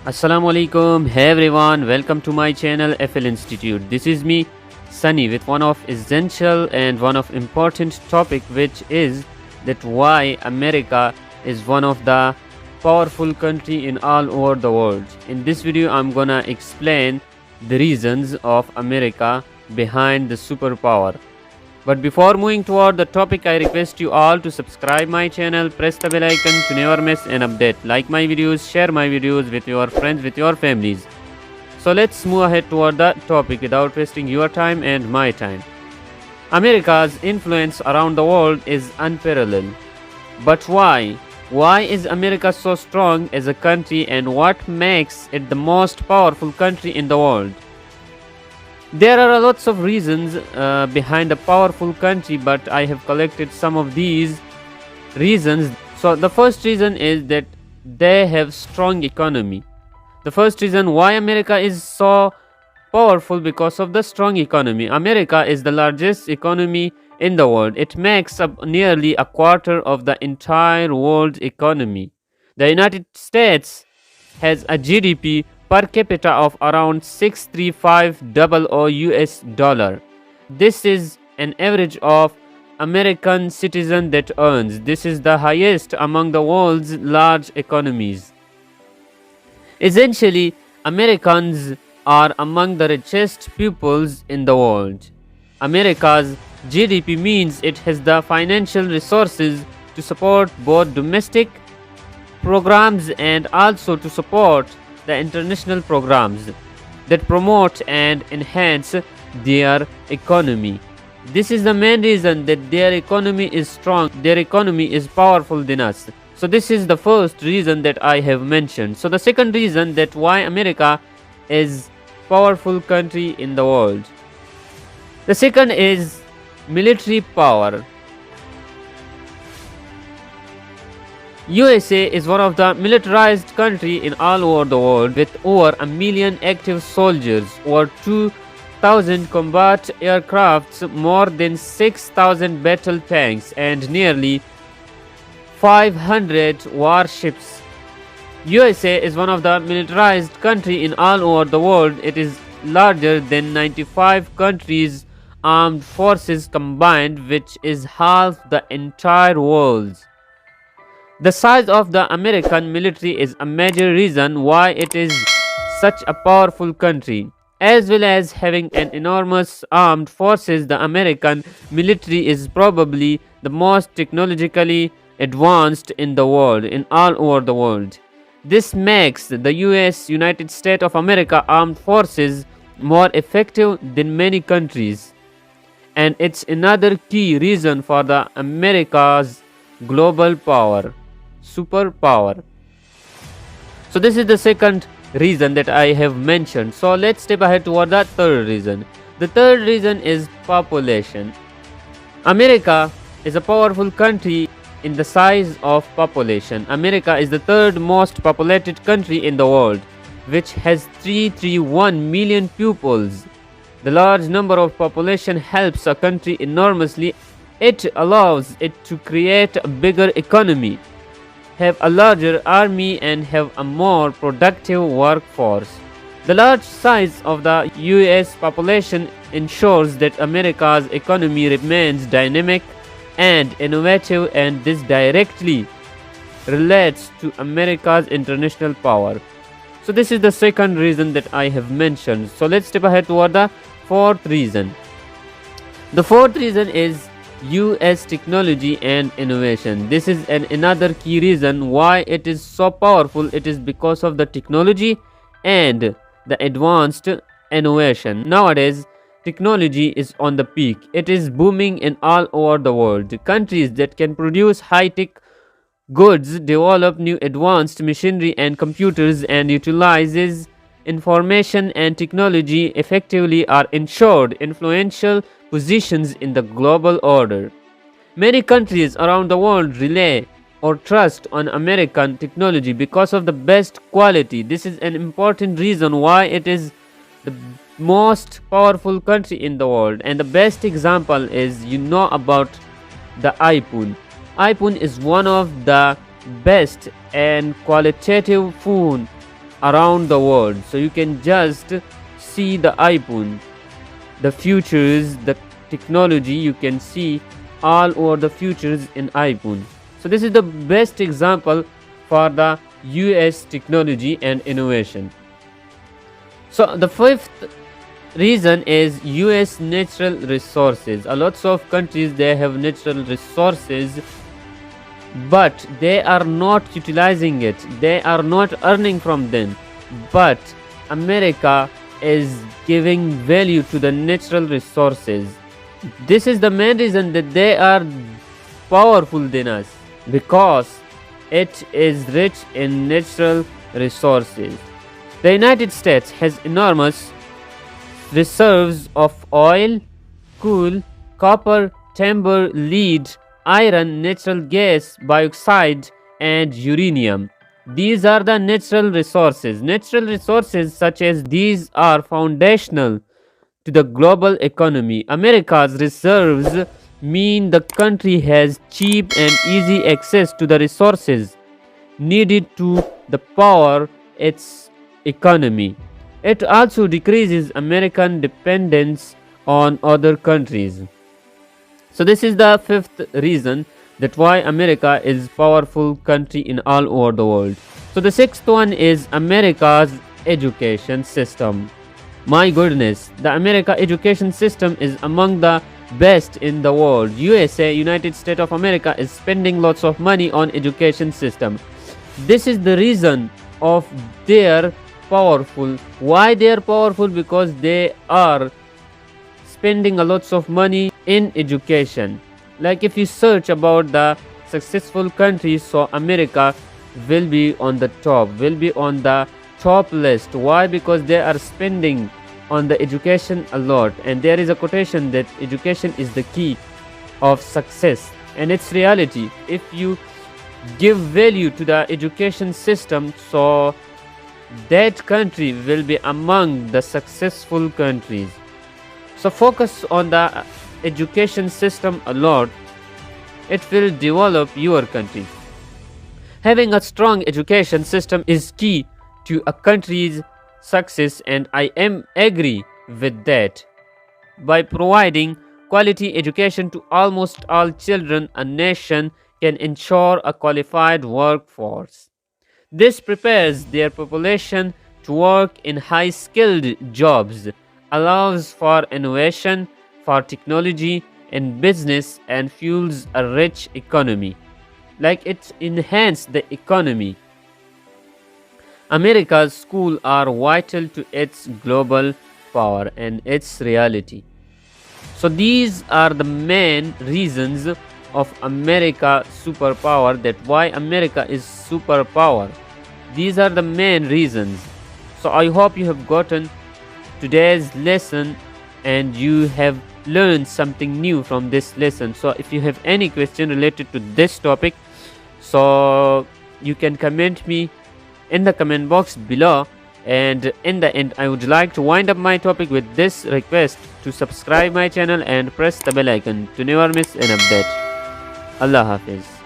Assalamu alaikum. Hey everyone, welcome to my channel FL Institute. This is me Sunny with one of essential and one of important topic, which is that why America is one of the powerful country in all over the world. In this video I'm gonna explain the reasons of America behind the superpower. But before moving toward the topic, I request you all to subscribe my channel, press the bell icon to never miss an update, like my videos, share my videos with your friends, with your families. So let's move ahead toward the topic without wasting your time and my time. America's influence around the world is unparalleled. But why? Why is America so strong as a country, and what makes it the most powerful country in the world? There are lots of reasons behind a powerful country, but I have collected some of these reasons. So the first reason is that they have strong economy. The first reason why America is so powerful, because of the strong economy. America is the largest economy in the world. It makes up nearly a quarter of the entire world economy. The United States has a GDP per capita of around 63500 US dollar. This is an average of American citizen that earns. This is the highest among the world's large economies. Essentially, Americans are among the richest peoples in the world. America's GDP means it has the financial resources to support both domestic programs and also to support the international programs that promote and enhance their economy. This is the main reason that their economy is strong, their economy is powerful than us. So this is the first reason that I have mentioned. So the second reason that why America is powerful country in the world. The second is military power. USA is one of the militarized country in all over the world, with over 1 million active soldiers, over 2,000 combat aircrafts, more than 6,000 battle tanks, and nearly 500 warships. USA is one of the militarized country in all over the world. It is larger than 95 countries' armed forces combined, which is half the entire world. The size of the American military is a major reason why it is such a powerful country. As well as having an enormous armed forces, the American military is probably the most technologically advanced in the world, in all over the world. This makes the United States of America armed forces more effective than many countries. And it's another key reason for the America's global power. Superpower. So this is the second reason that I have mentioned. So let's step ahead toward the third reason. The third reason is population. America is a powerful country in the size of population. America is the third most populated country in the world, which has 331 million pupils. The large number of population helps a country enormously. It allows it to create a bigger economy, have a larger army, and have a more productive workforce. The large size of the US population ensures that America's economy remains dynamic and innovative, and this directly relates to America's international power. So this is the second reason that I have mentioned. So let's step ahead toward the fourth reason. The fourth reason is US technology and innovation. This is another key reason why it is so powerful. It is because of the technology and the advanced innovation. Nowadays, technology is on the peak. It is booming in all over the world. Countries that can produce high-tech goods, develop new advanced machinery and computers, and utilizes information and technology effectively are ensured influential positions in the global order. Many countries around the world rely or trust on American technology because of the best quality. This is an important reason why it is the most powerful country in the world. And the best example is, about the iPhone. iPhone is one of the best and qualitative phone around the world. So you can just see the iPhone, the futures, the technology. You can see all over the futures in iPhone. So this is the best example for the US technology and innovation. So the fifth reason is US natural resources. A lots of countries, they have natural resources, but they are not utilizing it, they are not earning from them. But America is giving value to the natural resources. This is the main reason that they are powerful than us, because it is rich in natural resources. The United States has enormous reserves of oil, coal, copper, timber, lead, iron, natural gas, bauxite, and uranium. These are the natural resources. Natural resources such as these are foundational to the global economy. America's reserves mean the country has cheap and easy access to the resources needed to the power its economy. It also decreases American dependence on other countries. So this is the fifth reason that why America is powerful country in all over the world. So the sixth one is America's education system. My goodness, the America education system is among the best in the world. USA, United States of America, is spending lots of money on education system. This is the reason of their powerful. Why they are powerful? Because they are spending a lots of money in education. Like if you search about the successful countries, so America will be on the top, will be on the top list. Why? Because they are spending on the education a lot, and there is a quotation that education is the key of success, and it's reality. If you give value to the education system, so that country will be among the successful countries. So focus on the education system a lot. It will develop your country. Having a strong education system is key to a country's success, and I am agree with that. By providing quality education to almost all children, a nation can ensure a qualified workforce. This prepares their population to work in high-skilled jobs, allows for innovation, for technology and business, and fuels a rich economy. Like it enhances the economy. America's schools are vital to its global power and its reality. So these are the main reasons of America superpower, that why America is superpower. These are the main reasons. So I hope you have gotten today's lesson and you have learned something new from this lesson. So if you have any question related to this topic, so you can comment me in the comment box below. And in the end, I would like to wind up my topic with this request to subscribe my channel and press the bell icon to never miss an update. Allah Hafiz.